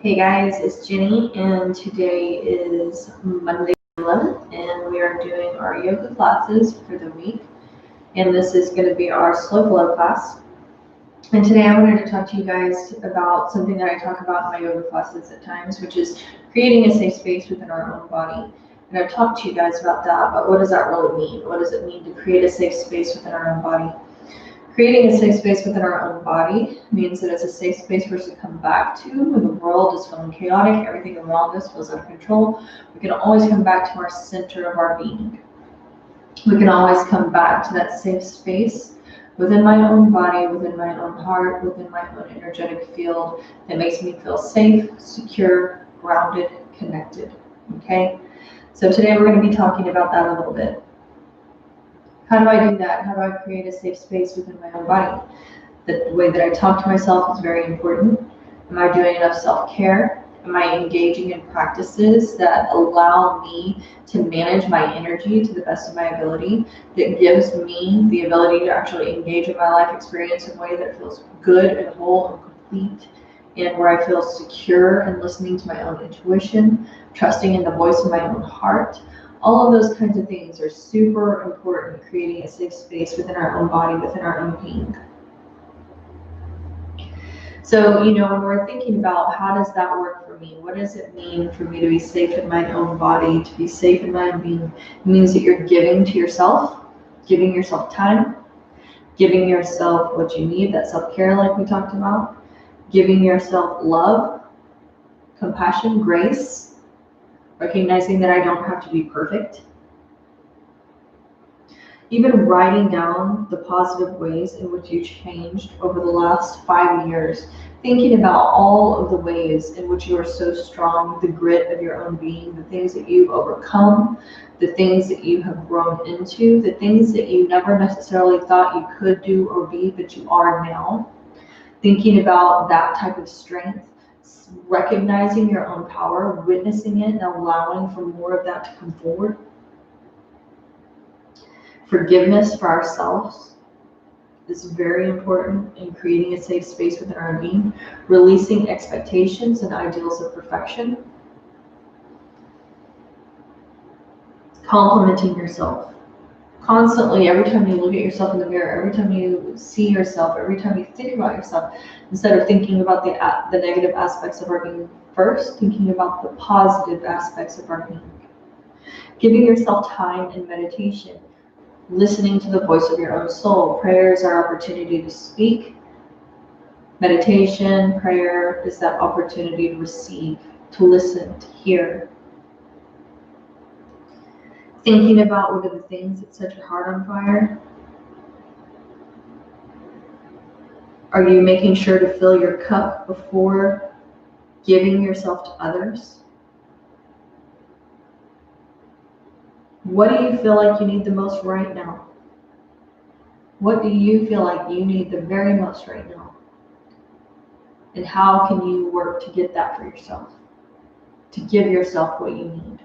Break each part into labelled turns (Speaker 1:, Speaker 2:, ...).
Speaker 1: Hey guys, it's Jenny, and today is Monday 11th, and we are doing our yoga classes for the week. And this is going to be our slow flow class. And today I wanted to talk to you guys about something that I talk about in my yoga classes at times, which is creating a safe space within our own body. And I've talked to you guys about that, but what does that really mean? What does it mean to create a safe space within our own body? Creating a safe space within our own body means that it's a safe space for us to come back to when the world is feeling chaotic, everything around us feels out of control. We can always come back to our center of our being. We can always come back to that safe space within my own body, within my own heart, within my own energetic field that makes me feel safe, secure, grounded, connected. Okay? So today we're going to be talking about that a little bit. How do I do that? How do I create a safe space within my own body? The way that I talk to myself is very important. Am I doing enough self-care? Am I engaging in practices that allow me to manage my energy to the best of my ability, that gives me the ability to actually engage in my life experience in a way that feels good and whole and complete, and where I feel secure and listening to my own intuition, trusting in the voice of my own heart? All of those kinds of things are super important in creating a safe space within our own body, within our own being. So, when we're thinking about how does that work for me, what does it mean for me to be safe in my own body, to be safe in my own being? It means that you're giving to yourself, giving yourself time, giving yourself what you need, that self-care like we talked about, giving yourself love, compassion, grace, recognizing that I don't have to be perfect. Even writing down the positive ways in which you changed over the last 5 years, thinking about all of the ways in which you are so strong, the grit of your own being, the things that you've overcome, the things that you have grown into, the things that you never necessarily thought you could do or be, but you are now. Thinking about that type of strength, recognizing your own power, witnessing it, and allowing for more of that to come forward. Forgiveness for ourselves is very important in creating a safe space within our being. Releasing expectations and ideals of perfection. Complimenting yourself. Constantly, every time you look at yourself in the mirror, every time you see yourself, every time you think about yourself, instead of thinking about the negative aspects of our being first, thinking about the positive aspects of our being. Giving yourself time in meditation, listening to the voice of your own soul. Prayer is our opportunity to speak. Meditation, prayer is that opportunity to receive, to listen, to hear. Thinking about what are the things that set your heart on fire. Are you making sure to fill your cup before giving yourself to others? What do you feel like you need the most right now? What do you feel like you need the very most right now? And how can you work to get that for yourself? To give yourself what you need?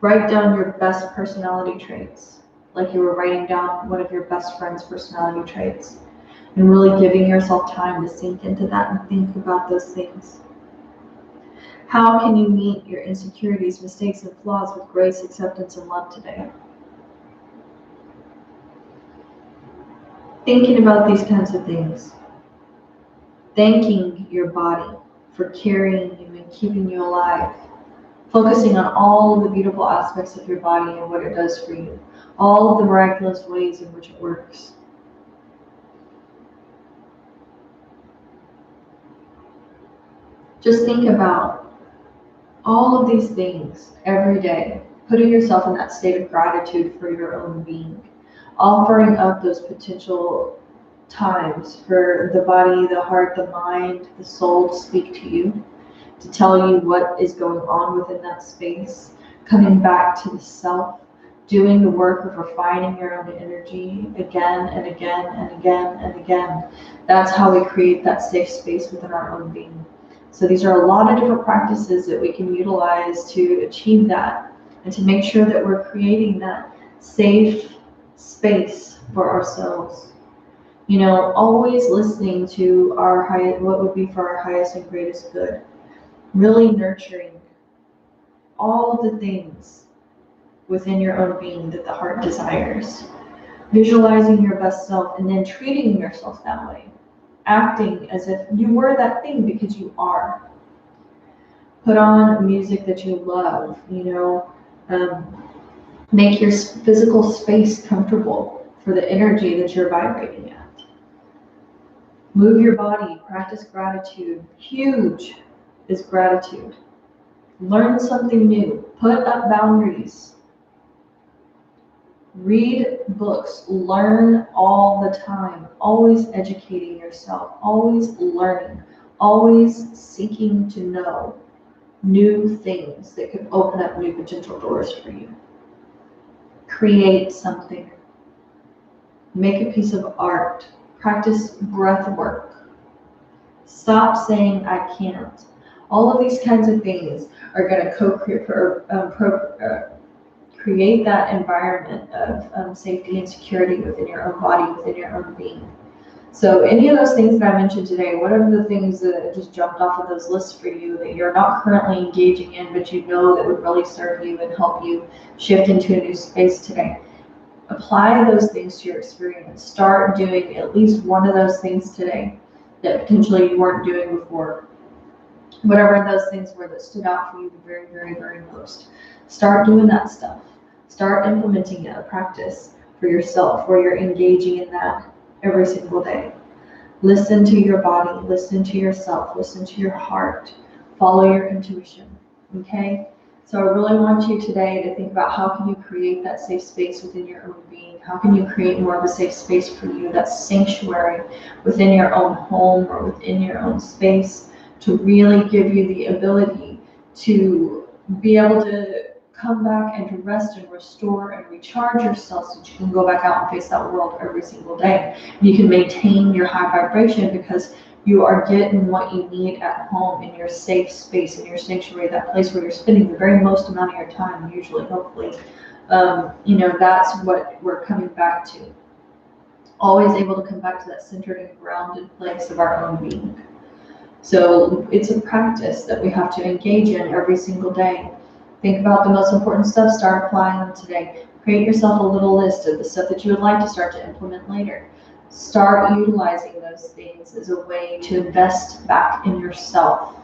Speaker 1: Write down your best personality traits, like you were writing down one of your best friend's personality traits, and really giving yourself time to sink into that and think about those things. How can you meet your insecurities, mistakes, and flaws with grace, acceptance, and love today? Thinking about these kinds of things. Thanking your body for carrying you and keeping you alive. Focusing on all of the beautiful aspects of your body and what it does for you. All of the miraculous ways in which it works. Just think about all of these things every day, putting yourself in that state of gratitude for your own being, offering up those potential times for the body, the heart, the mind, the soul to speak to you, to tell you what is going on within that space, coming back to the self, doing the work of refining your own energy again and again and again and again. That's how we create that safe space within our own being. So these are a lot of different practices that we can utilize to achieve that and to make sure that we're creating that safe space for ourselves. You know, always listening to our highest, what would be for our highest and greatest good. Really nurturing all of the things within your own being that the heart desires. Visualizing your best self and then treating yourself that way. Acting as if you were that thing because you are. Put on music that you love, make your physical space comfortable for the energy that you're vibrating at. Move your body, practice gratitude. Huge is gratitude. Learn something new, put up boundaries. Read books, learn all the time, always educating yourself, always learning, always seeking to know new things that could open up new potential doors for you. Create something. Make a piece of art. Practice breath work. Stop saying I can't. All of these kinds of things are going to create that environment of safety and security within your own body, within your own being. So any of those things that I mentioned today, whatever the things that just jumped off of those lists for you that you're not currently engaging in, but you know that would really serve you and help you shift into a new space today, apply those things to your experience. Start doing at least one of those things today that potentially you weren't doing before. Whatever those things were that stood out for you the very, very, very most. Start doing that stuff. Start implementing it, a practice for yourself where you're engaging in that every single day. Listen to your body, listen to yourself, listen to your heart, follow your intuition, okay? So I really want you today to think about how can you create that safe space within your own being? How can you create more of a safe space for you, that sanctuary within your own home or within your own space to really give you the ability to be able to come back and to rest and restore and recharge yourself so that you can go back out and face that world every single day. You can maintain your high vibration because you are getting what you need at home in your safe space, in your sanctuary, that place where you're spending the very most amount of your time, usually, hopefully. That's what we're coming back to. Always able to come back to that centered and grounded place of our own being. So it's a practice that we have to engage in every single day. Think about the most important stuff, start applying them today. Create yourself a little list of the stuff that you would like to start to implement later. Start utilizing those things as a way to invest back in yourself.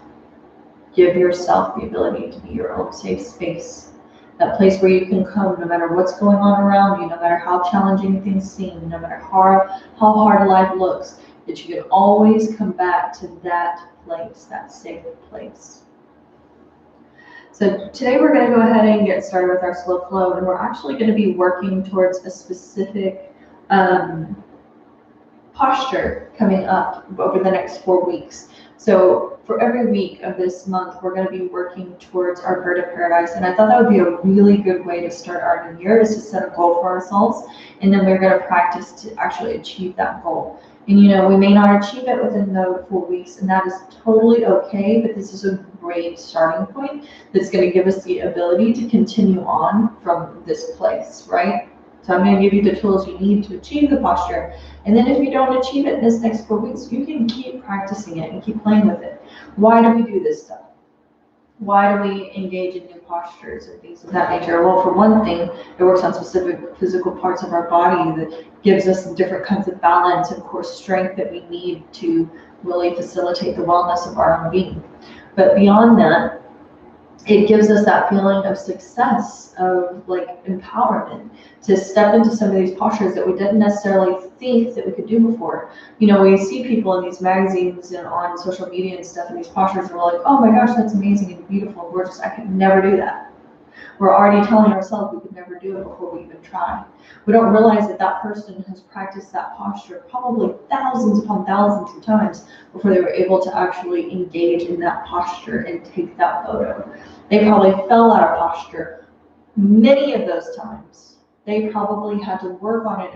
Speaker 1: Give yourself the ability to be your own safe space. That place where you can come no matter what's going on around you, no matter how challenging things seem, no matter how hard life looks, that you can always come back to that place, that safe place. So today we're going to go ahead and get started with our slow flow, and we're actually going to be working towards a specific posture coming up over the next 4 weeks. So for every week of this month, we're going to be working towards our bird of paradise, and I thought that would be a really good way to start our new year, is to set a goal for ourselves, and then we're going to practice to actually achieve that goal. And we may not achieve it within the 4 weeks, and that is totally okay, but this is a great starting point that's going to give us the ability to continue on from this place, right? So I'm going to give you the tools you need to achieve the posture. And then if you don't achieve it in this next 4 weeks, you can keep practicing it and keep playing with it. Why do we do this stuff? Why do we engage in new postures and things of that nature? Well, for one thing, it works on specific physical parts of our body that gives us different kinds of balance and core strength that we need to really facilitate the wellness of our own being. But beyond that, it gives us that feeling of success, of empowerment to step into some of these postures that we didn't necessarily think that we could do before. We see people in these magazines and on social media and stuff in these postures, and we're like, oh my gosh, that's amazing and beautiful and gorgeous. I could never do that. We're already telling ourselves we could never do it before we even try. We don't realize that that person has practiced that posture probably thousands upon thousands of times before they were able to actually engage in that posture and take that photo. They probably fell out of posture many of those times. They probably had to work on it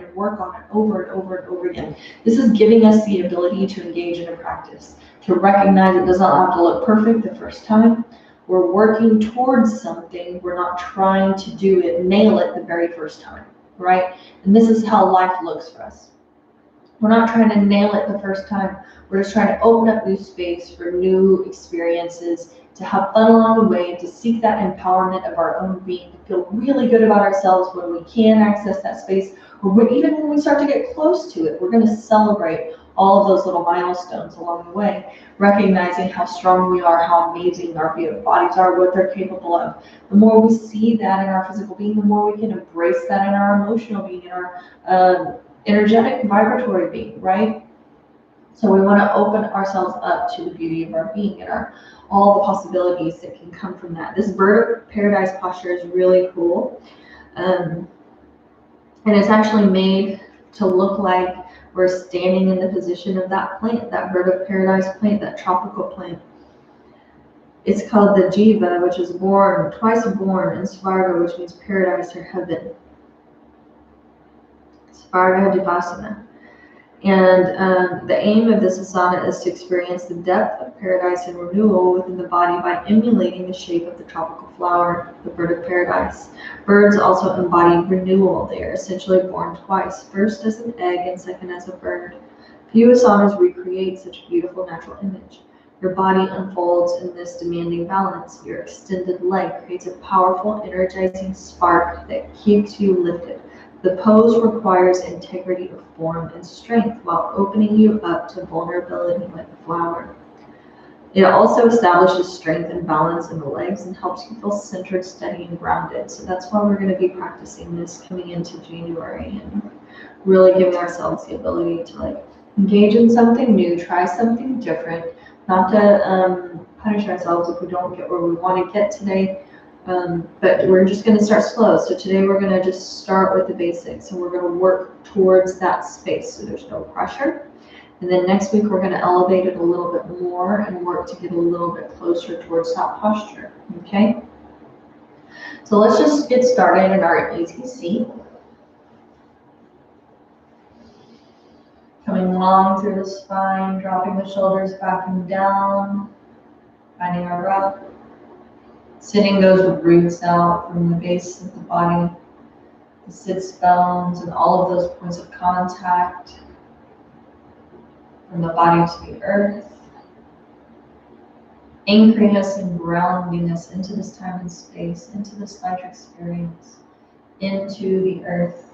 Speaker 1: over and over and over again. This is giving us the ability to engage in a practice, to recognize it does not have to look perfect the first time. We're working towards something. We're not trying to nail it the very first time, right? And this is how life looks for us. We're not trying to nail it the first time. We're just trying to open up new space for new experiences, to have fun along the way, to seek that empowerment of our own being, to feel really good about ourselves when we can access that space, or even when we start to get close to it. We're going to celebrate all of those little milestones along the way, recognizing how strong we are, how amazing our beautiful bodies are, what they're capable of. The more we see that in our physical being, the more we can embrace that in our emotional being, in our energetic vibratory being, right? So we want to open ourselves up to the beauty of our being and all the possibilities that can come from that. This bird of paradise posture is really cool. And it's actually made to look like we're standing in the position of that plant, that bird of paradise plant, that tropical plant. It's called the Jiva, which is twice born, and Svarga, which means paradise or heaven. Svarga Devasana. And the aim of this asana is to experience the depth of paradise and renewal within the body by emulating the shape of the tropical flower, the bird of paradise. Birds also embody renewal. They are essentially born twice, first as an egg and second as a bird. Few asanas recreate such a beautiful natural image. Your body unfolds in this demanding balance. Your extended leg creates a powerful, energizing spark that keeps you lifted. The pose requires integrity of form and strength while opening you up to vulnerability like a flower. It also establishes strength and balance in the legs and helps you feel centered, steady, and grounded. So that's why we're going to be practicing this coming into January and really giving ourselves the ability to engage in something new, try something different, not to punish ourselves if we don't get where we want to get today. But we're just going to start slow. So today we're going to just start with the basics and we're going to work towards that space so there's no pressure. And then next week we're going to elevate it a little bit more and work to get a little bit closer towards that posture. Okay? So let's just get started in our easy seat. Coming long through the spine, dropping the shoulders back and down, finding our breath. Sitting those roots out from the base of the body, the sits bones, and all of those points of contact from the body to the earth. Anchoring us and grounding us into this time and space, into this life experience, into the earth.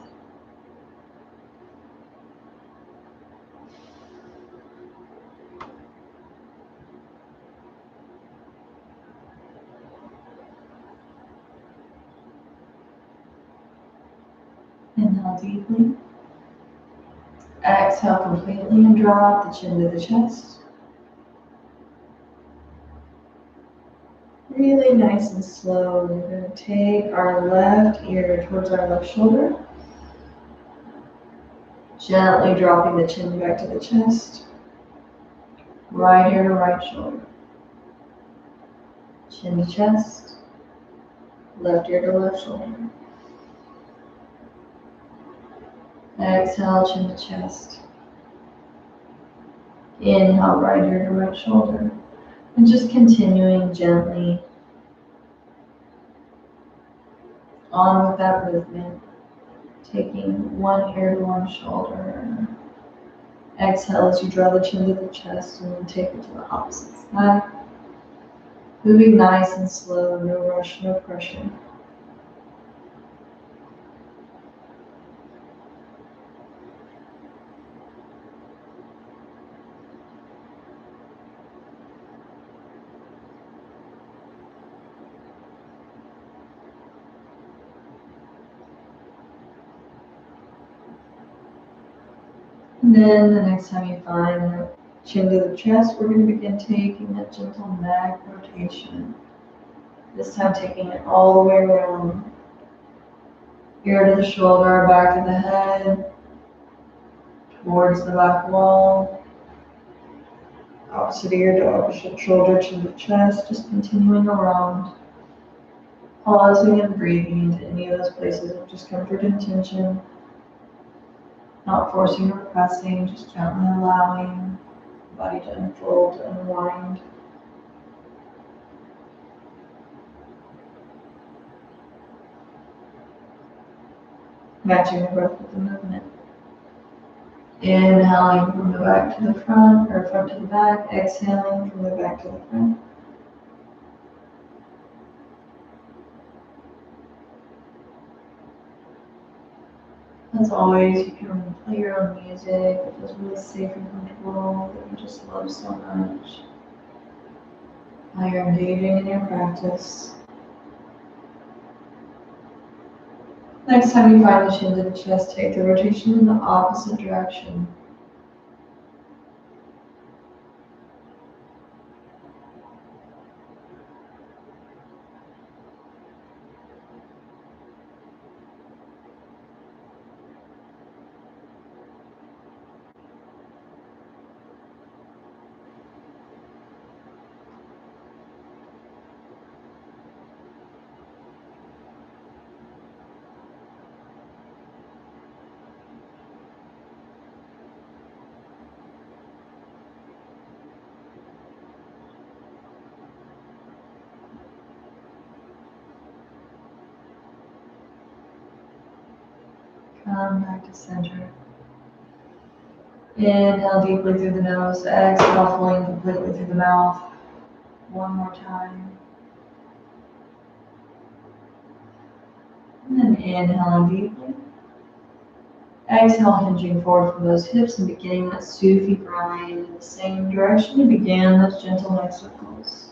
Speaker 1: Inhale deeply. Exhale completely and drop the chin to the chest. Really nice and slow. We're going to take our left ear towards our left shoulder. Gently dropping the chin back to the chest. Right ear to right shoulder. Chin to chest. Left ear to left shoulder. Exhale, chin to chest. Inhale, right ear to right shoulder. And just continuing gently on with that movement. Taking one ear to one shoulder. Exhale as you draw the chin to the chest and then take it to the opposite side. Moving nice and slow, no rush, no pressure. And then the next time you find that chin to the chest, we're going to begin taking that gentle neck rotation. This time taking it all the way around. Ear to the shoulder, back of the head, towards the back wall. Opposite ear to opposite shoulder, chin to chest, just continuing around. Pausing and breathing into any of those places of discomfort and tension. Not forcing or pressing, just gently allowing the body to unfold, to unwind. Matching the breath with the movement. Inhaling from the back to the front, or front to the back. Exhaling from the back to the front. As always, you can play your own music. It feels really safe and comfortable, that you just love so much. While you're engaging in your practice. Next time you find the chin to the chest, take the rotation in the opposite direction. Come back to center. Inhale deeply through the nose, exhale fully completely through the mouth. One more time. And then inhaling deeply. Exhale, hinging forward from those hips and beginning that Sufi grind in the same direction you began those gentle neck circles.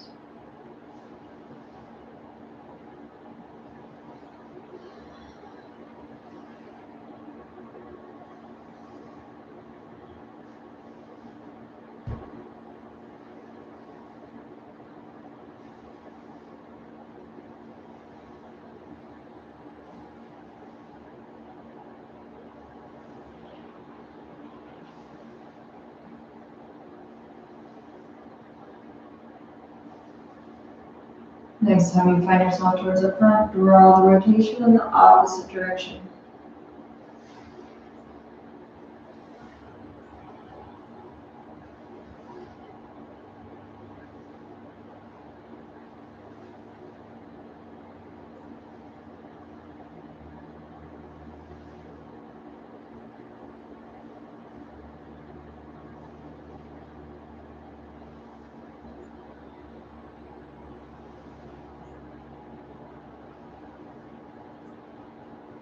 Speaker 1: Next time you find yourself towards the front, draw the rotation in the opposite direction.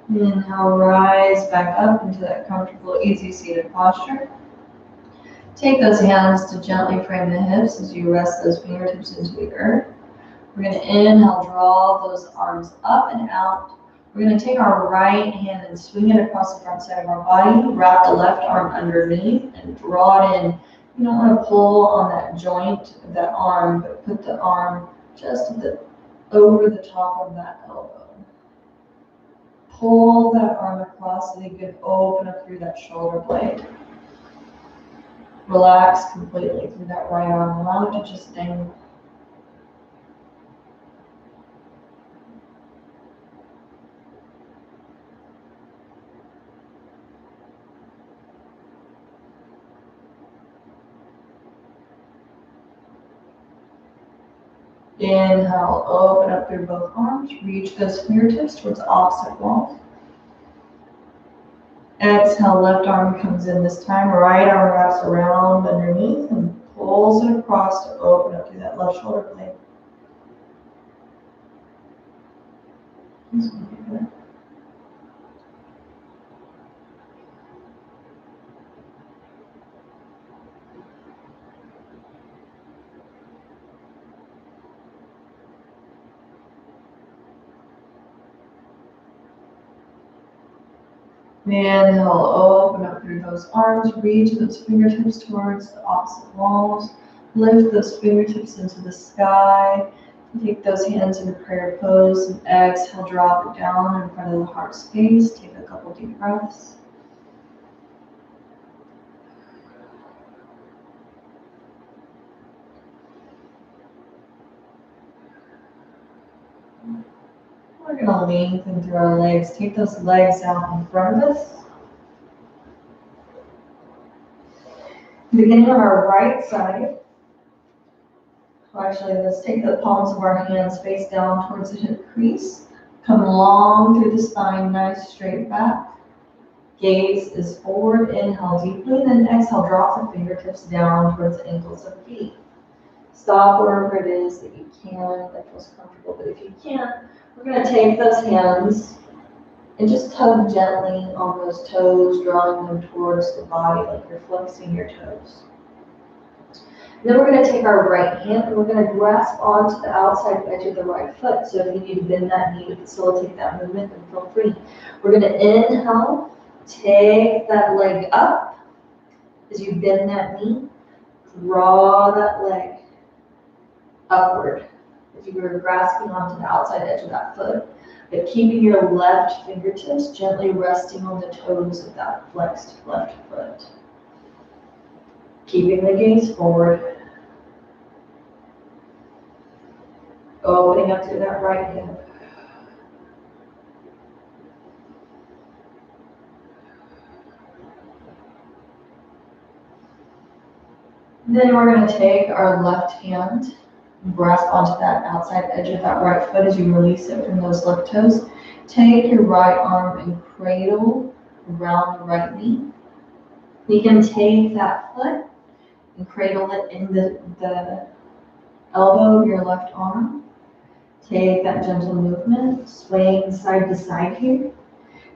Speaker 1: Inhale, rise back up into that comfortable, easy seated posture. Take those hands to gently frame the hips as you rest those fingertips into the earth. We're going to inhale, draw those arms up and out. We're going to take our right hand and swing it across the front side of our body. Wrap the left arm underneath and draw it in. You don't want to pull on that joint of that arm, but put the arm just over the top of that elbow. Pull that arm across so that you can open up through that shoulder blade. Relax completely through that right arm. Allow it to just dangle. Inhale, open up through both arms. Reach those fingertips towards the opposite walls. Exhale, left arm comes in this time. Right arm wraps around underneath and pulls it across to open up through that left shoulder blade. Inhale, open up through those arms, reach those fingertips towards the opposite walls. Lift those fingertips into the sky. Take those hands into prayer pose and exhale, drop it down in front of the heart space. Take a couple deep breaths. We're going to lengthen through our legs. Take those legs out in front of us. Beginning on our right side. Actually, let's take the palms of our hands face down towards the hip crease. Come long through the spine, nice straight back. Gaze is forward, inhale deeply, and then exhale, drop the fingertips down towards the ankles of feet. Stop wherever it is that you can, that feels comfortable, but if you can't, we're going to take those hands and just tug gently on those toes, drawing them towards the body like you're flexing your toes. And then we're going to take our right hand and we're going to grasp onto the outside edge of the right foot. So if you need to bend that knee to facilitate that movement, then feel free. We're going to inhale, take that leg up. As you bend that knee, draw that leg upward. As you are grasping onto the outside edge of that foot, but keeping your left fingertips gently resting on the toes of that flexed left foot. Keeping the gaze forward. Opening up through that right hip. Then we're going to take our left hand and grasp onto that outside edge of that right foot as you release it from those left toes. Take your right arm and cradle around the right knee. You can take that foot and cradle it in the elbow of your left arm. Take that gentle movement, swaying side to side here.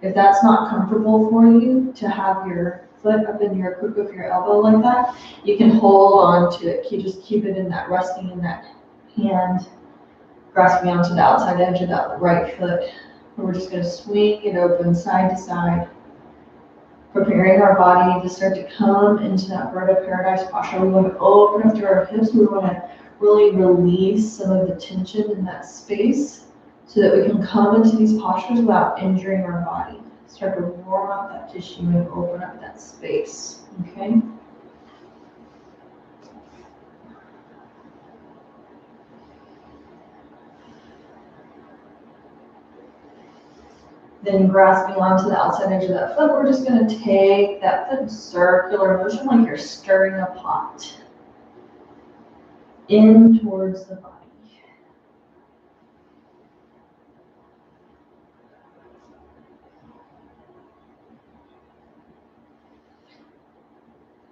Speaker 1: If that's not comfortable for you to have your foot up in your crook of your elbow like that, you can hold on to it. You just keep it in that, resting in that hand, grasping onto the outside edge of that right foot. And we're just going to swing it open side to side, preparing our body to start to come into that bird of paradise posture. We want to open up through our hips. We want to really release some of the tension in that space so that we can come into these postures without injuring our body. Start to warm up that tissue and open up that space, okay? Then grasping onto the outside edge of that foot, we're just going to take that foot in circular motion like you're stirring a pot in towards the body.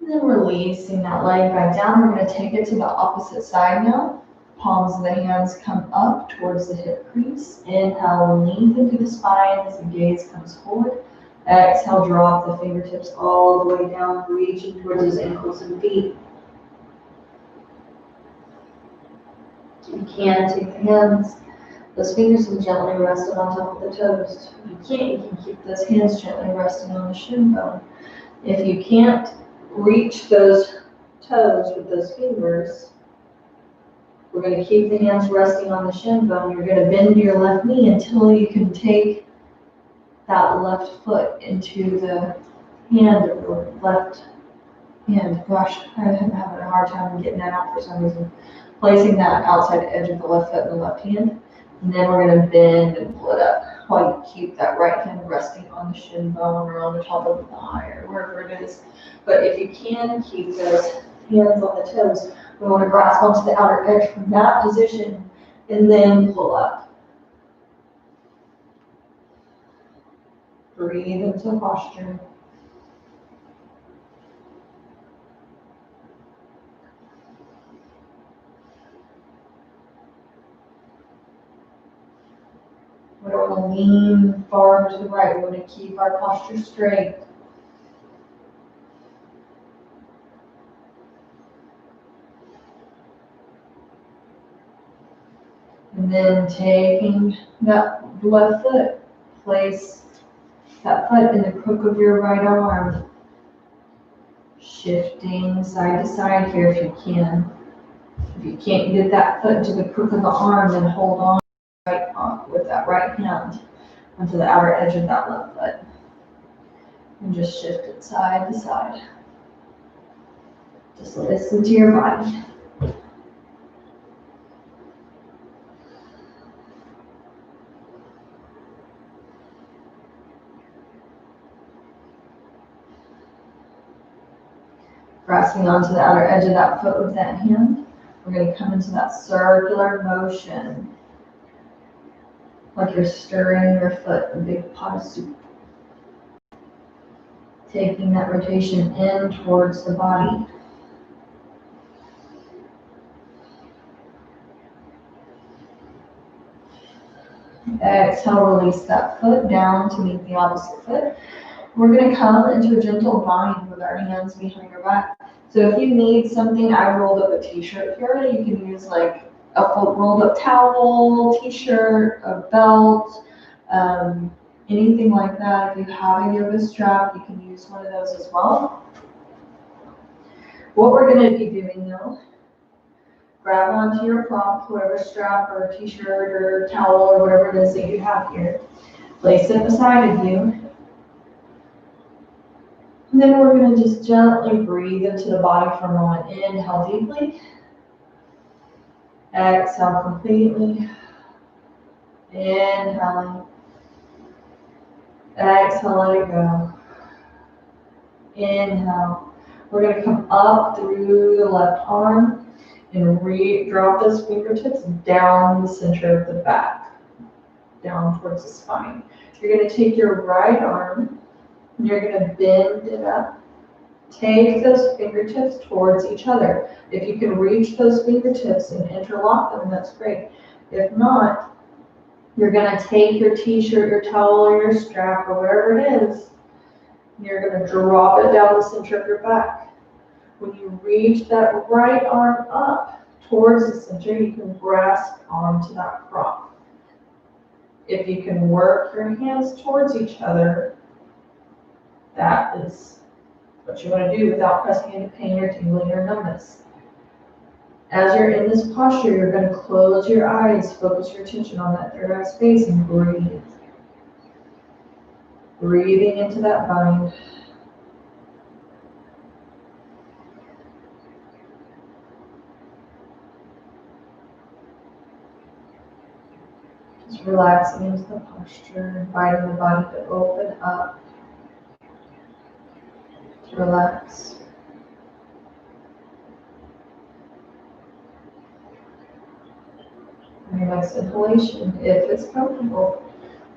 Speaker 1: And then releasing that leg back down, we're going to take it to the opposite side now. Palms of the hands come up towards the hip crease. Inhale, lengthen through the spine as the gaze comes forward. Exhale, drop the fingertips all the way down, reaching towards those ankles and feet. If you can, take the hands, those fingers can gently rest on top of the toes. If you can't, you can keep those hands gently resting on the shin bone. If you can't reach those toes with those fingers, we're going to keep the hands resting on the shin bone. You're going to bend your left knee until you can take that left foot into the hand of the left hand. Gosh, I'm having a hard time getting that out for some reason. Placing that outside edge of the left foot in the left hand. And then we're going to bend and pull it up while you keep that right hand resting on the shin bone or on the top of the thigh or wherever it is. But if you can, keep those hands on the toes. We want to grasp onto the outer edge from that position and then pull up. Breathe into posture. We don't want to lean far to the right. We want to keep our posture straight. And then taking that left foot, place that foot in the crook of your right arm. Shifting side to side here if you can. If you can't get that foot into the crook of the arm, then hold on with that right hand onto the outer edge of that left foot. And just shift it side to side. Just listen to your body. Grasping onto the outer edge of that foot with that hand. We're going to come into that circular motion. Like you're stirring your foot in a big pot of soup. Taking that rotation in towards the body. Exhale, release that foot down to meet the opposite foot. We're going to come into a gentle bind with our hands behind our back. So if you need something, I rolled up a t-shirt here. You can use like a rolled up towel, t-shirt, a belt, anything like that. If you have a yoga strap, you can use one of those as well. What we're going to be doing though, grab onto your prop, whatever strap or t-shirt or towel or whatever it is that you have here. Place it beside of you. And then we're going to just gently breathe into the body for a moment. Inhale deeply. Exhale completely. Inhaling. Exhale, let it go. Inhale. We're going to come up through the left arm and drop those fingertips down the center of the back, down towards the spine. You're going to take your right arm and you're going to bend it up. Take those fingertips towards each other. If you can reach those fingertips and interlock them, that's great. If not, you're going to take your t-shirt, your towel, or your strap, or whatever it is, and you're going to drop it down the center of your back. When you reach that right arm up towards the center, you can grasp onto that prop. If you can work your hands towards each other, that is what you want to do without pressing into pain or tingling or numbness. As you're in this posture, you're going to close your eyes, focus your attention on that third eye space, and breathe. Breathing into that bind. Just relaxing into the posture, inviting the body to open up, to relax. And your next inhalation, if it's comfortable,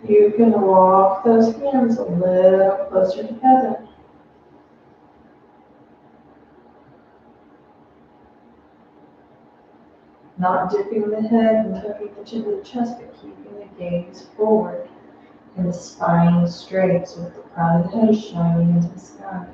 Speaker 1: you can walk those hands a little closer together. Not dipping the head and tucking the chin to the chest, but keeping the gaze forward and the spine straight so that the crown of the head is shining into the sky.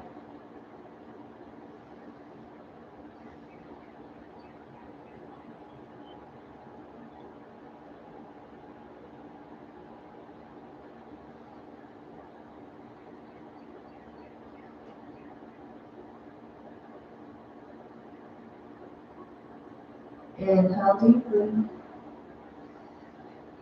Speaker 1: Inhale deeply.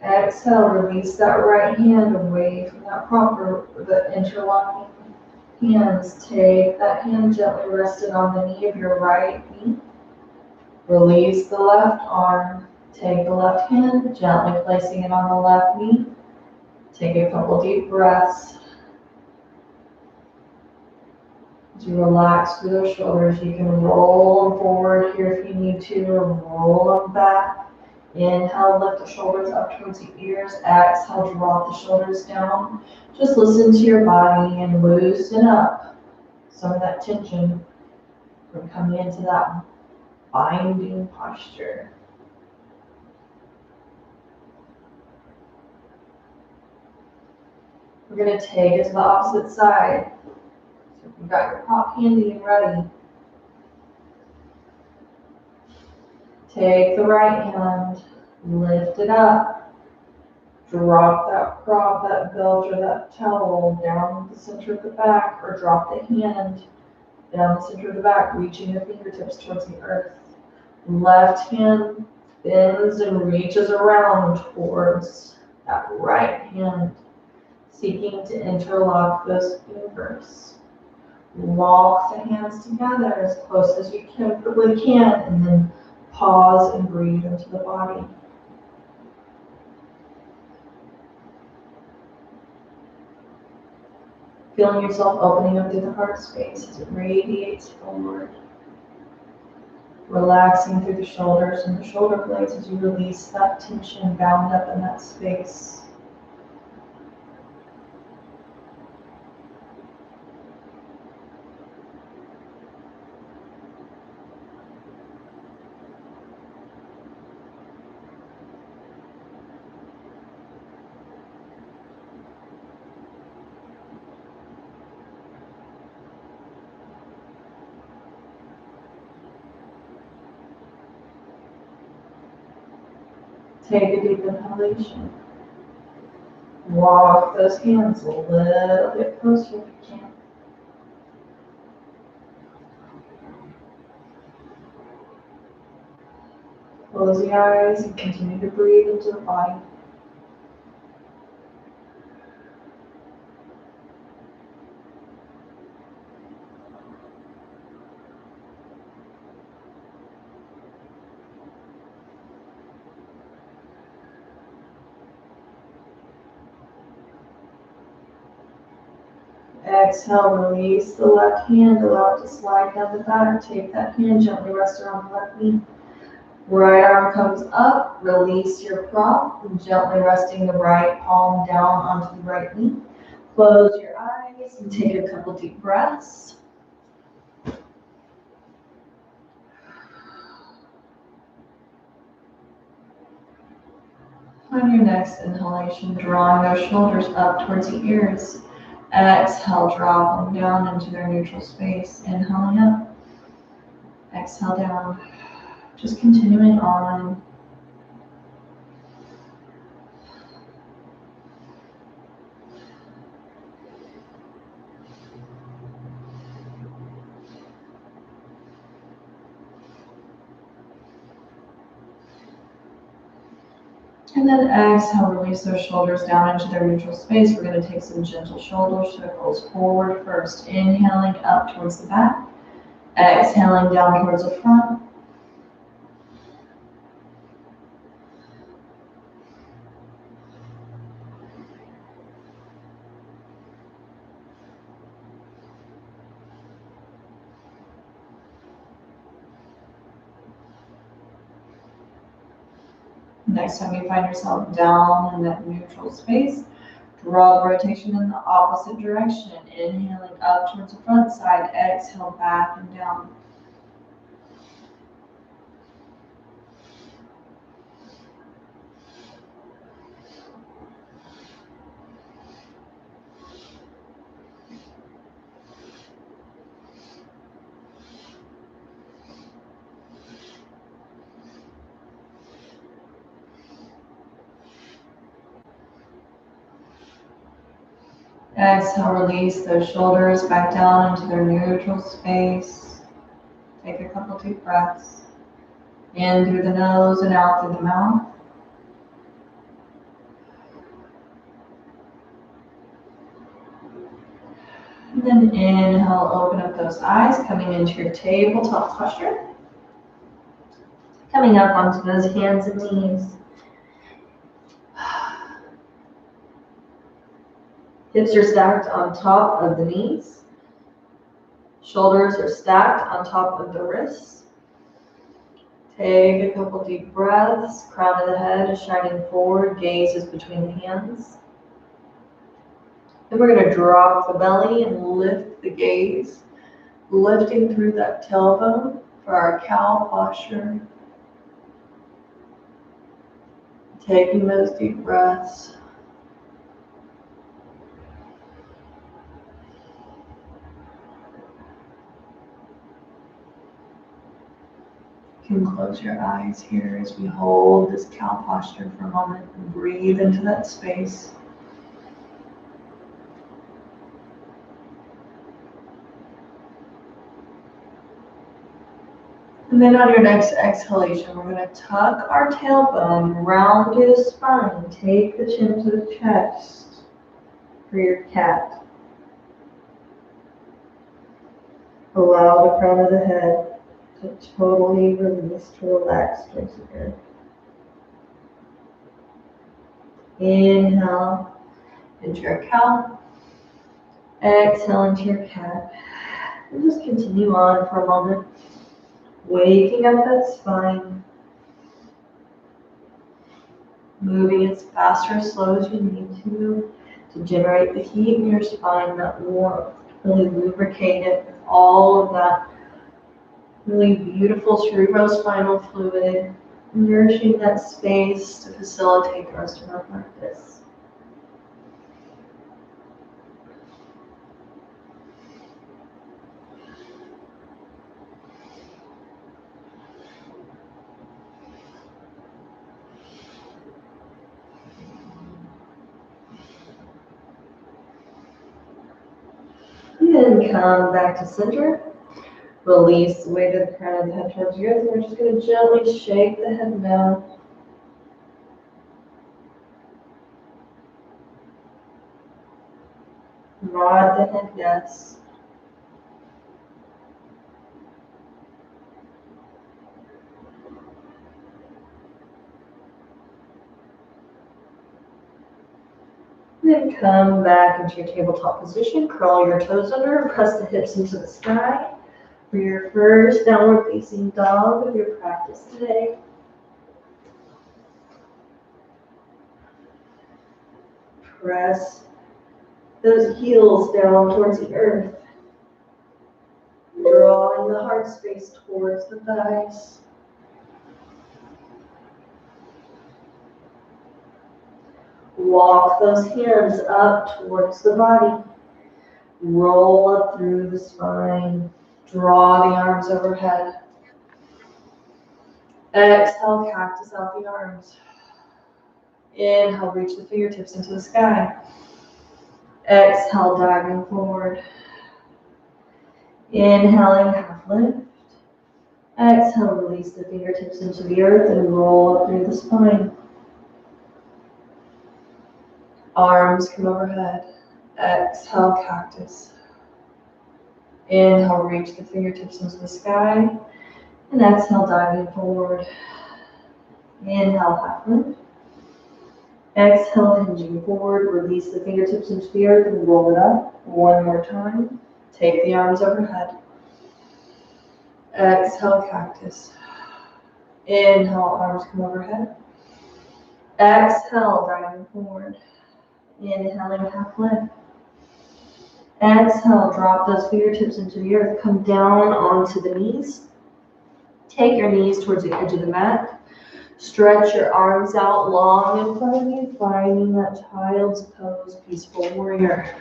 Speaker 1: Exhale, release that right hand away from that prop, the interlocking hands. Take that hand gently rested on the knee of your right knee. Release the left arm. Take the left hand, gently placing it on the left knee. Take a couple deep breaths. As you relax through those shoulders, you can roll them forward here if you need to, or roll them back. Inhale, lift the shoulders up towards the ears. Exhale, drop the shoulders down. Just listen to your body and loosen up some of that tension from coming into that binding posture. We're going to take it to the opposite side. So if you've got your prop handy and ready, take the right hand, lift it up, drop that prop, that belt, or that towel down the center of the back, or drop the hand down the center of the back, reaching the fingertips towards the earth. Left hand bends and reaches around towards that right hand, seeking to interlock those fingers. Walk the hands together as close as you comfortably can, and then pause and breathe into the body. Feeling yourself opening up through the heart space as it radiates forward. Relaxing through the shoulders and the shoulder blades as you release that tension bound up in that space. Take a deep inhalation. Walk those hands a little bit closer if you can. Close the eyes and continue to breathe into the body. Exhale, release the left hand, allow it to slide down the back. Take that hand, gently rest it on the left knee. Right arm comes up, release your prop, and gently resting the right palm down onto the right knee. Close your eyes and take a couple deep breaths. On your next inhalation, drawing those shoulders up towards the ears. Exhale, drop them down into their neutral space. Inhaling up, exhale down. Just continuing on. And then exhale, release those shoulders down into their neutral space. We're going to take some gentle shoulder circles forward first. Inhaling up towards the back. Exhaling down towards the front. Next time you find yourself down in that neutral space, draw the rotation in the opposite direction. Inhaling up towards the front side. Exhale back and down. Exhale, release those shoulders back down into their neutral space. Take a couple deep breaths. In through the nose and out through the mouth. And then inhale, open up those eyes, coming into your tabletop posture. Coming up onto those hands and knees. Hips are stacked on top of the knees. Shoulders are stacked on top of the wrists. Take a couple deep breaths. Crown of the head is shining forward. Gaze is between the hands. Then we're going to drop the belly and lift the gaze. Lifting through that tailbone for our cow posture. Taking those deep breaths. You can close your eyes here as we hold this cow posture for a moment and breathe into that space. And then on your next exhalation, we're going to tuck our tailbone, round through the spine, take the chin to the chest for your cat. Allow the crown of the head to totally release, to relax towards the earth. Inhale into your cow. Exhale into your cat. And just continue on for a moment. Waking up that spine. Moving as fast or slow as you need to generate the heat in your spine, that warmth. Really lubricate it with all of that really beautiful cerebrospinal fluid, nourishing that space to facilitate the rest of our practice. And come back to center. Release the weight of the crown of the head towards the earth. And we're just going to gently shake the head down. Nod the head yes. Then come back into your tabletop position. Curl your toes under and press the hips into the sky for your first downward facing dog of your practice today. Press those heels down towards the earth, drawing the heart space towards the thighs. Walk those hands up towards the body. Roll up through the spine. Draw the arms overhead. Exhale, cactus out the arms. Inhale, reach the fingertips into the sky. Exhale, diving forward. Inhaling, half lift. Exhale, release the fingertips into the earth and roll up through the spine. Arms come overhead. Exhale, cactus. Inhale, reach the fingertips into the sky. And exhale, diving forward. Inhale, half lift. Exhale, hinging forward. Release the fingertips into the earth and roll it up. One more time. Take the arms overhead. Exhale, cactus. Inhale, arms come overhead. Exhale, diving forward. Inhaling, half lift. Exhale, drop those fingertips into the earth. Come down onto the knees. Take your knees towards the edge of the mat. Stretch your arms out long in front of you, finding that child's pose, peaceful warrior.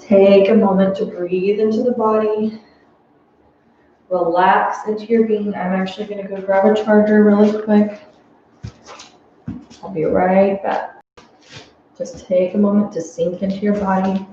Speaker 1: Take a moment to breathe into the body. Relax into your being. I'm actually going to go grab a charger really quick. I'll be right back. Just take a moment to sink into your body.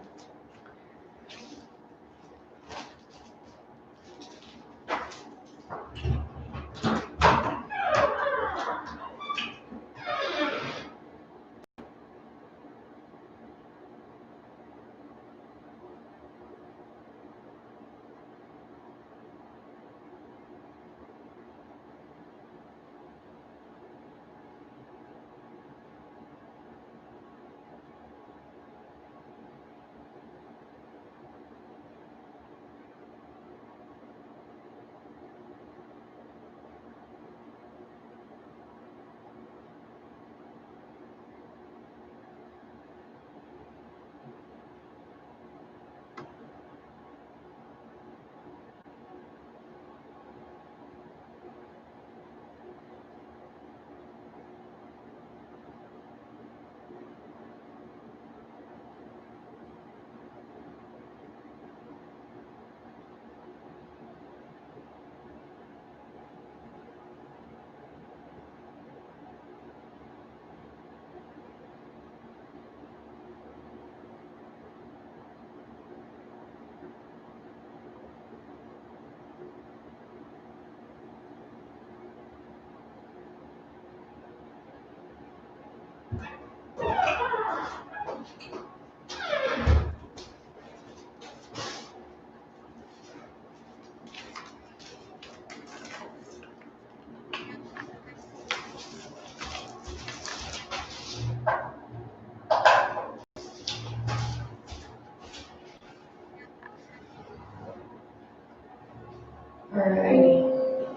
Speaker 1: Alrighty.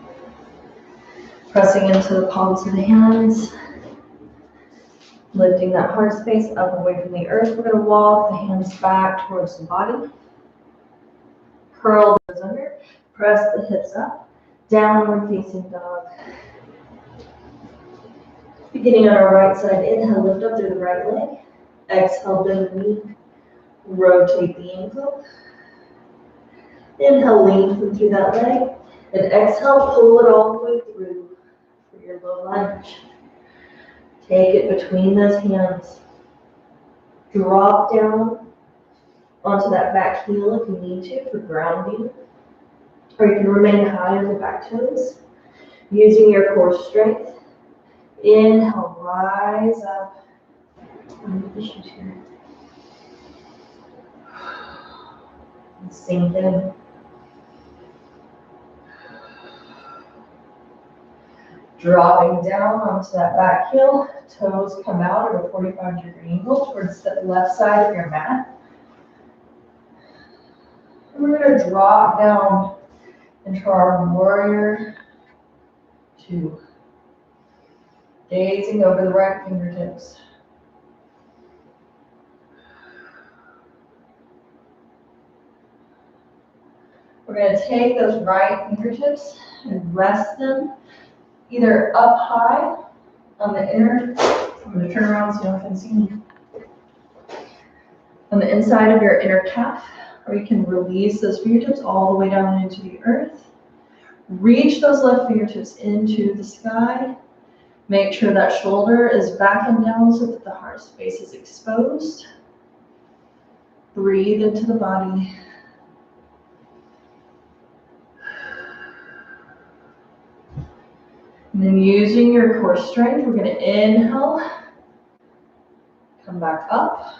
Speaker 1: Pressing into the palms of the hands. Lifting that heart space up away from the earth. We're going to walk the hands back towards the body. Curl those under. Press the hips up. Downward facing dog. Beginning on our right side, inhale, lift up through the right leg. Exhale, bend the knee. Rotate the ankle. Inhale, lengthen through that leg. And exhale, pull it all the way through for your low lunge. Take it between those hands. Drop down. onto that back heel if you need to for grounding. Or you can remain high on the back toes, using your core strength. Inhale, rise up. Issues here. And sink in. Dropping down onto that back heel, toes come out at a 45-degree angle towards the left side of your mat. And we're going to drop down into our warrior two, gazing over the right fingertips. We're going to take those right fingertips and rest them either up high on the inner, I'm going to turn around so you don't can see me, on the inside of your inner calf, or you can release those fingertips all the way down into the earth. Reach those left fingertips into the sky. Make sure that shoulder is back and down so that the heart space is exposed. Breathe into the body. And then using your core strength, we're going to inhale, come back up,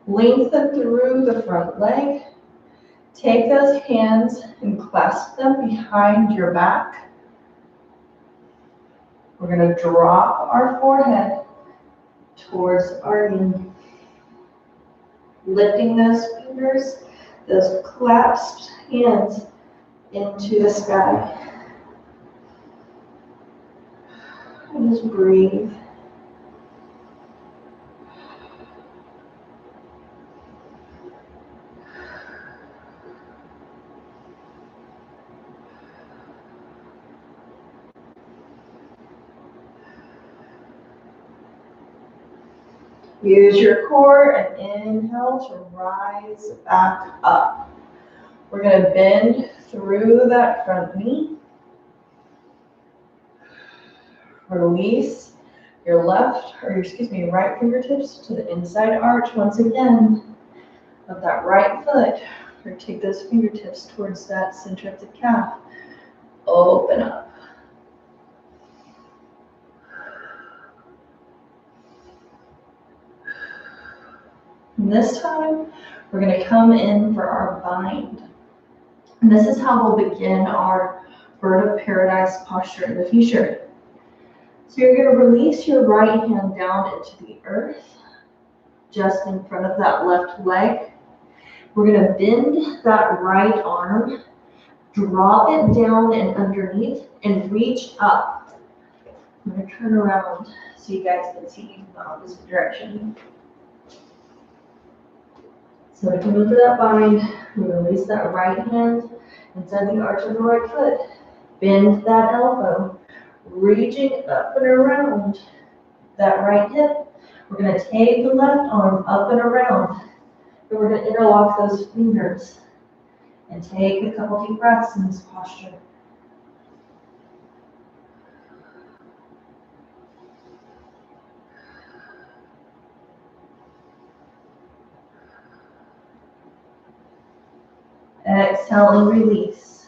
Speaker 1: lengthen through the front leg. Take those hands and clasp them behind your back. We're going to drop our forehead towards our knee. Lifting those fingers, those clasped hands into the sky. And just breathe. Use your core and inhale to rise back up. We're going to bend through that front knee. Release your your right fingertips to the inside arch once again of that right foot. Or take those fingertips towards that center of the calf. Open up. And this time, we're going to come in for our bind. And this is how we'll begin our bird of paradise posture in the future. So you're going to release your right hand down into the earth, just in front of that left leg. We're going to bend that right arm, drop it down and underneath, and reach up. I'm going to turn around so you guys can see in the opposite direction. So we come into that bind, we release that right hand inside the arch of the right foot, bend that elbow, reaching up and around that right hip. We're going to take the left arm up and around, and we're going to interlock those fingers and take a couple deep breaths in this posture. Exhale and release.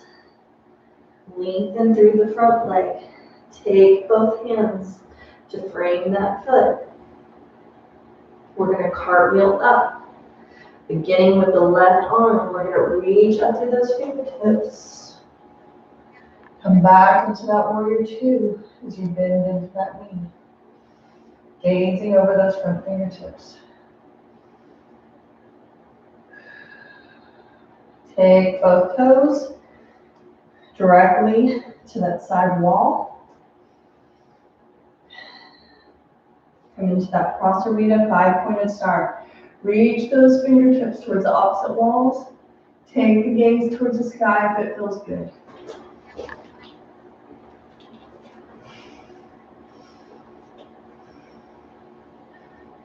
Speaker 1: Lengthen through the front leg. Take both hands to frame that foot. We're going to cartwheel up. Beginning with the left arm, we're going to reach up through those fingertips. Come back into that warrior two as you bend into that knee. Gazing over those front fingertips. Take both toes directly to that side wall. Come into that Prasarita 5-pointed star. Reach those fingertips towards the opposite walls. Take the gaze towards the sky if it feels good.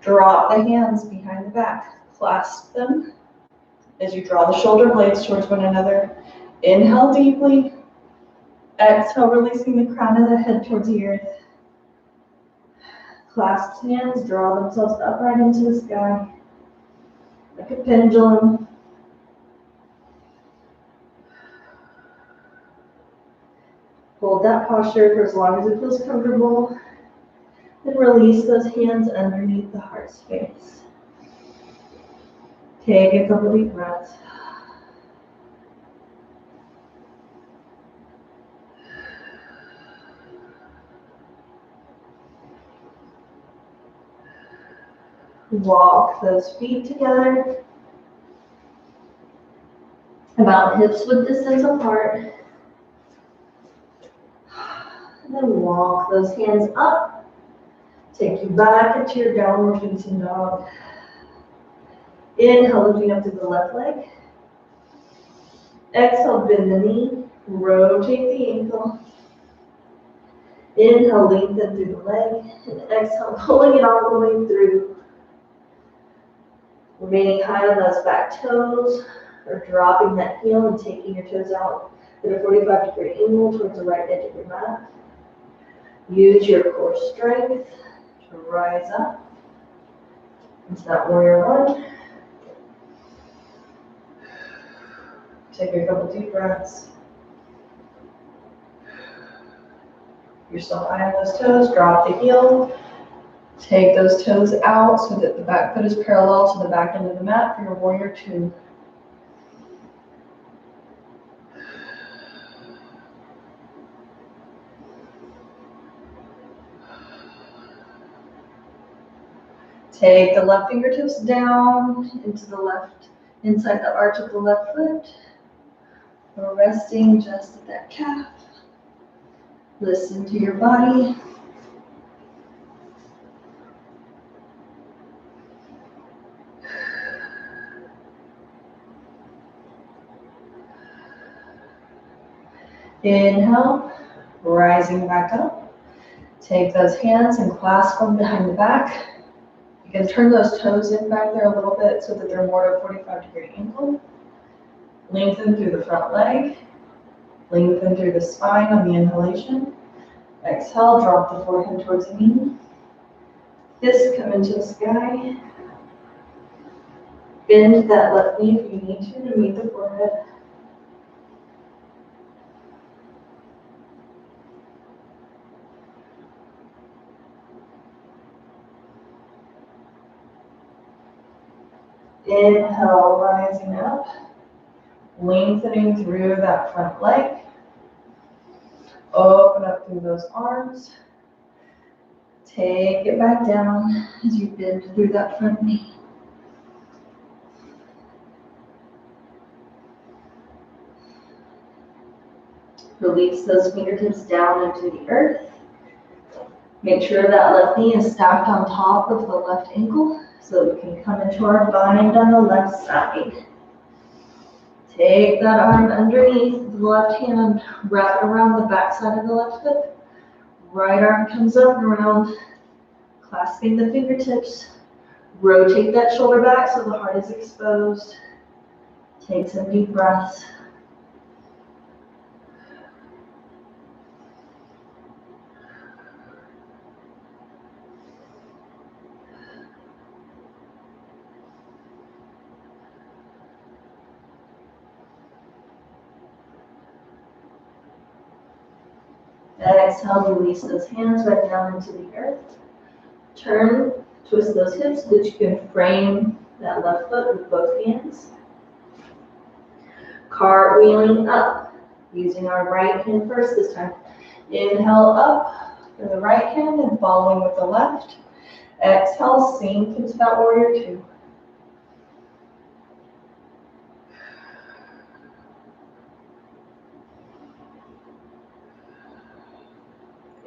Speaker 1: Drop the hands behind the back. Clasp them as you draw the shoulder blades towards one another. Inhale deeply. Exhale, releasing the crown of the head towards the earth. Clasped hands draw themselves upright into the sky. like a pendulum. Hold that posture for as long as it feels comfortable. Then release those hands underneath the heart space. Take a couple deep breaths. Walk those feet together. About hips width distance apart. And then walk those hands up. Take you back into your downward facing dog. Inhale, lifting up to the left leg. Exhale, bend the knee. Rotate the ankle. Inhale, lengthen through the leg. And exhale, pulling it all the way through. Remaining high on those back toes, or dropping that heel and taking your toes out at a 45-degree angle towards the right edge of your mat. Use your core strength to rise up into that warrior one. Take a couple deep breaths. You're still high on those toes, drop the heel. Take those toes out so that the back foot is parallel to the back end of the mat for your warrior two. Take the left fingertips down into the left, inside the arch of the left foot. We're resting just at that calf. Listen to your body. Inhale, rising back up. Take those hands and clasp them behind the back. You can turn those toes in back there a little bit so that they're more at a 45-degree angle. Lengthen through the front leg. Lengthen through the spine on the inhalation. Exhale, drop the forehead towards the knee. Fists come into the sky. Bend that left knee if you need to meet the forehead. Inhale, rising up, lengthening through that front leg. Open up through those arms. Take it back down as you bend through that front knee. Release those fingertips down into the earth. Make sure that left knee is stacked on top of the left ankle so that we can come into our bind on the left side. Take that arm underneath the left hand, wrap it around the back side of the left foot. Right arm comes up and around, clasping the fingertips. Rotate that shoulder back so the heart is exposed. Take some deep breaths. Exhale, release those hands right down into the earth. Turn, twist those hips so that you can frame that left foot with both hands. Cartwheeling up, using our right hand first this time. Inhale up for the right hand and following with the left. Exhale, sink into that warrior two.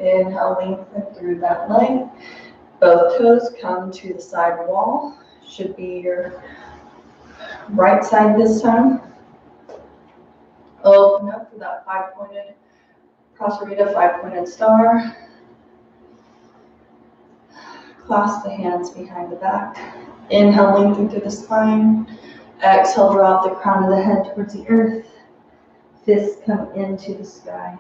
Speaker 1: Inhale, lengthen through that leg. Both toes come to the side wall. Should be your right side this time. Open up for that five-pointed Prasarita, five-pointed star. Clasp the hands behind the back. Inhale, lengthen through the spine. Exhale, drop the crown of the head towards the earth. Fists come into the sky.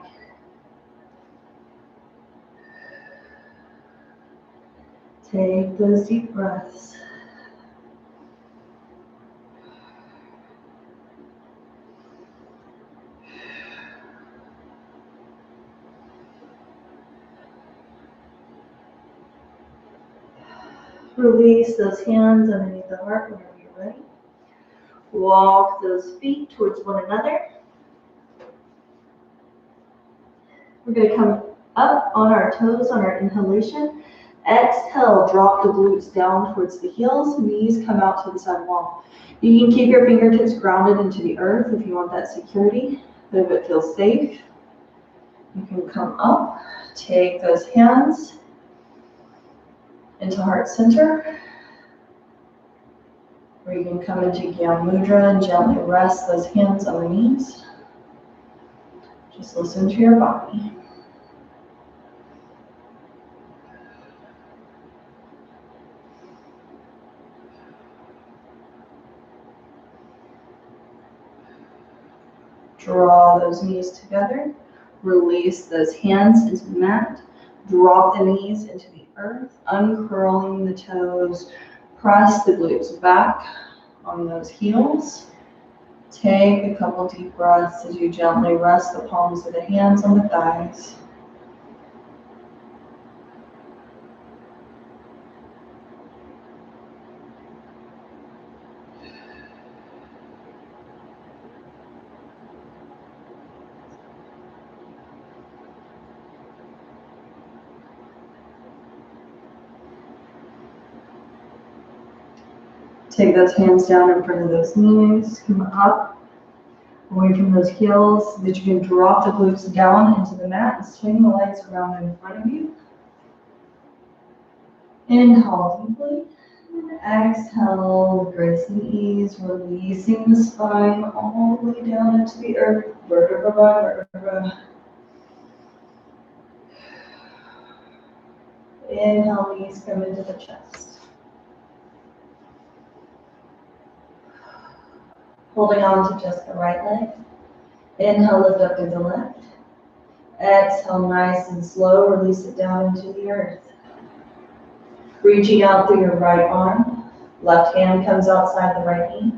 Speaker 1: Take those deep breaths. Release those hands underneath the heart whenever you're ready. Walk those feet towards one another. We're going to come up on our toes on our inhalation. Exhale, drop the glutes down towards the heels. Knees come out to the side wall. You can keep your fingertips grounded into the earth if you want that security, but if it feels safe, you can come up. Take those hands into heart center, or you can come into Gyan Mudra and gently rest those hands on the knees. Just listen to your body. Draw those knees together. Release those hands into the mat. Drop the knees into the earth, uncurling the toes. Press the glutes back on those heels. Take a couple deep breaths as you gently rest the palms of the hands on the thighs. Take those hands down in front of those knees. Come up, away from those heels, so that you can drop the glutes down into the mat and swing the legs around in front of you. Inhale deeply. And exhale with grace and ease, releasing the spine all the way down into the earth, vertebra by vertebra. Inhale, knees come into the chest. Holding on to just the right leg. Inhale, lift up through the left. Exhale, nice and slow, release it down into the earth. Reaching out through your right arm. Left hand comes outside the right knee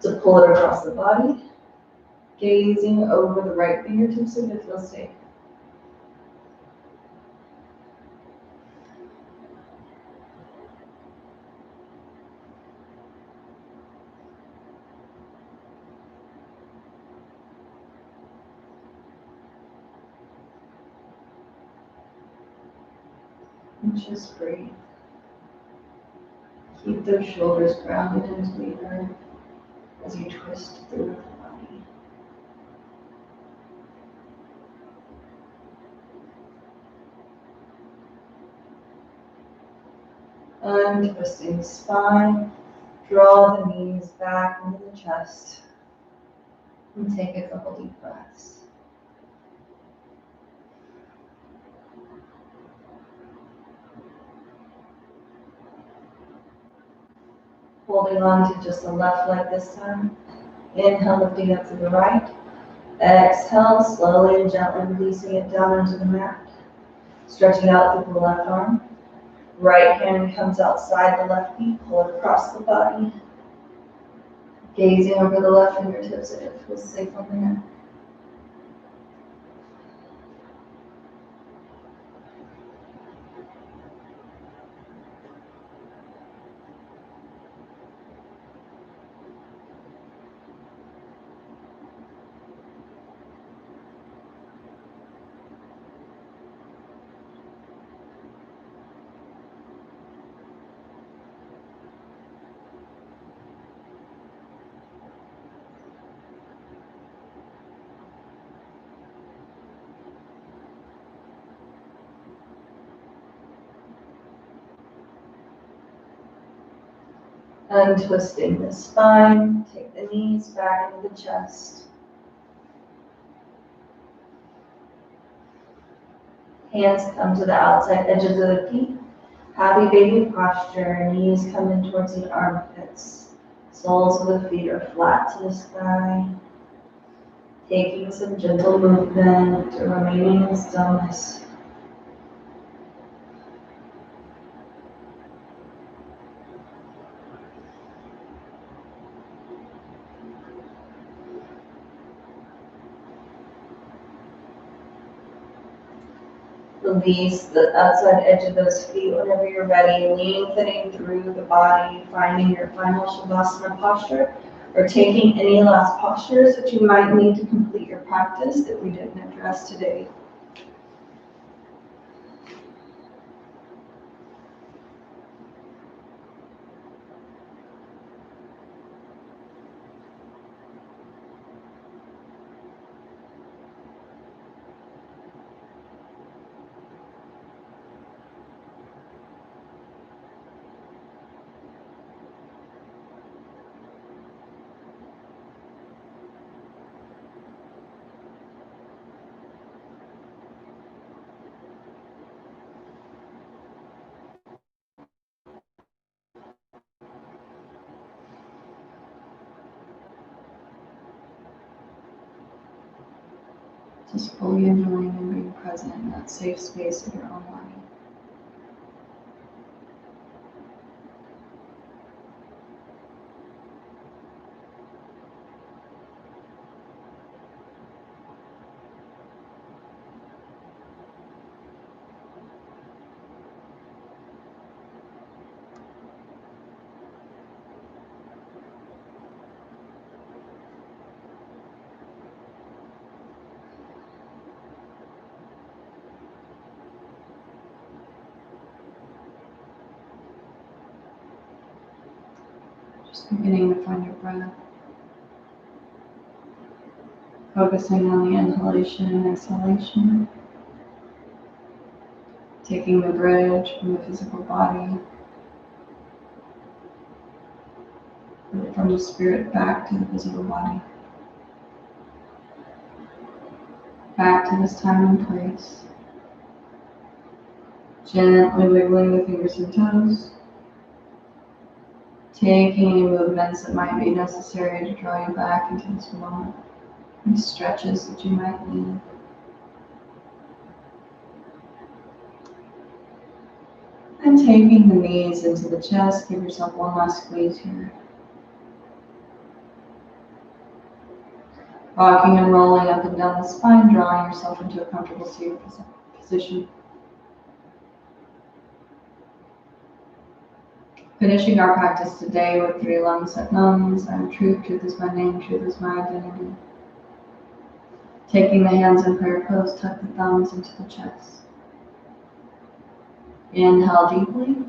Speaker 1: to pull it across the body. Gazing over the right fingertips if it feels safe. And just breathe. Keep those shoulders grounded into the earth as you twist through the body. Untwisting the spine. Draw the knees back into the chest. And take a couple deep breaths. Holding on to just the left leg this time. Inhale, lifting up to the right. Exhale, slowly and gently releasing it down into the mat. Stretching out through the left arm. Right hand comes outside the left knee, pull it across the body. Gazing over the left fingertips if it feels safe on there. Untwisting the spine, take the knees back into the chest. Hands come to the outside edges of the feet. Happy baby posture, knees come in towards the armpits. Soles of the feet are flat to the sky. Taking some gentle movement, remaining in stillness. Release the outside edge of those feet whenever you're ready, lengthening through the body, finding your final Shavasana posture, or taking any last postures that you might need to complete your practice that we didn't address today. Just fully enjoying and being present in that safe space of your own body. Just beginning to find your breath. Focusing on the inhalation and exhalation. Taking the bridge from the physical body, from the spirit back to the physical body. Back to this time and place. Gently wiggling the fingers and toes. Taking any movements that might be necessary to draw you back into this moment. Any stretches that you might need. And taking the knees into the chest, give yourself one last squeeze here. Rocking and rolling up and down the spine, drawing yourself into a comfortable seated position. Finishing our practice today with 3 Lam Sat Nams. I am truth, truth is my name, truth is my identity. Taking the hands in prayer pose, tuck the thumbs into the chest. Inhale deeply.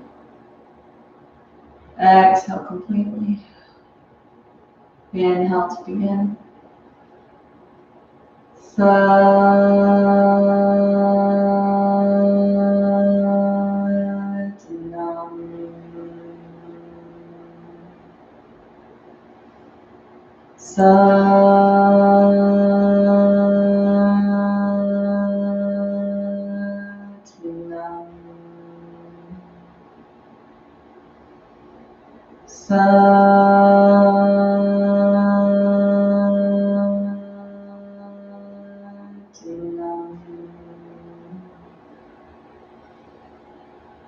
Speaker 1: Exhale completely. Inhale to begin.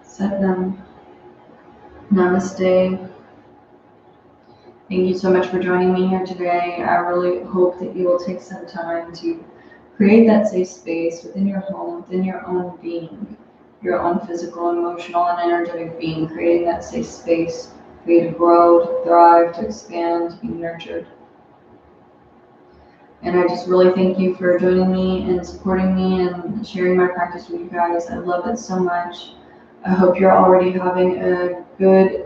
Speaker 1: Satnam. Namaste. Thank you so much for joining me here today. I really hope that you will take some time to create that safe space within your home, within your own being, your own physical, emotional, and energetic being, creating that safe space for you to grow, to thrive, to expand, to be nurtured. And I just really thank you for joining me and supporting me and sharing my practice with you guys. I love it so much. I hope you're already having a good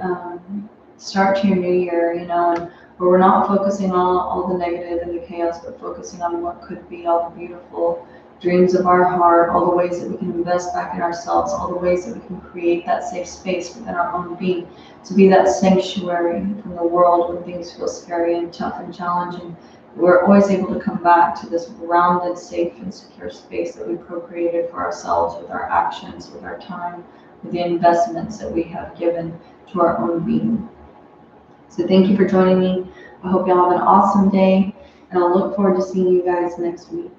Speaker 1: start to your new year, and where we're not focusing on all the negative and the chaos, but focusing on what could be, all the beautiful dreams of our heart, all the ways that we can invest back in ourselves, all the ways that we can create that safe space within our own being, to be that sanctuary from the world when things feel scary and tough and challenging. We're always able to come back to this grounded, safe, and secure space that we co-created for ourselves with our actions, with our time, with the investments that we have given to our own being. So thank you for joining me. I hope you all have an awesome day, and I'll look forward to seeing you guys next week.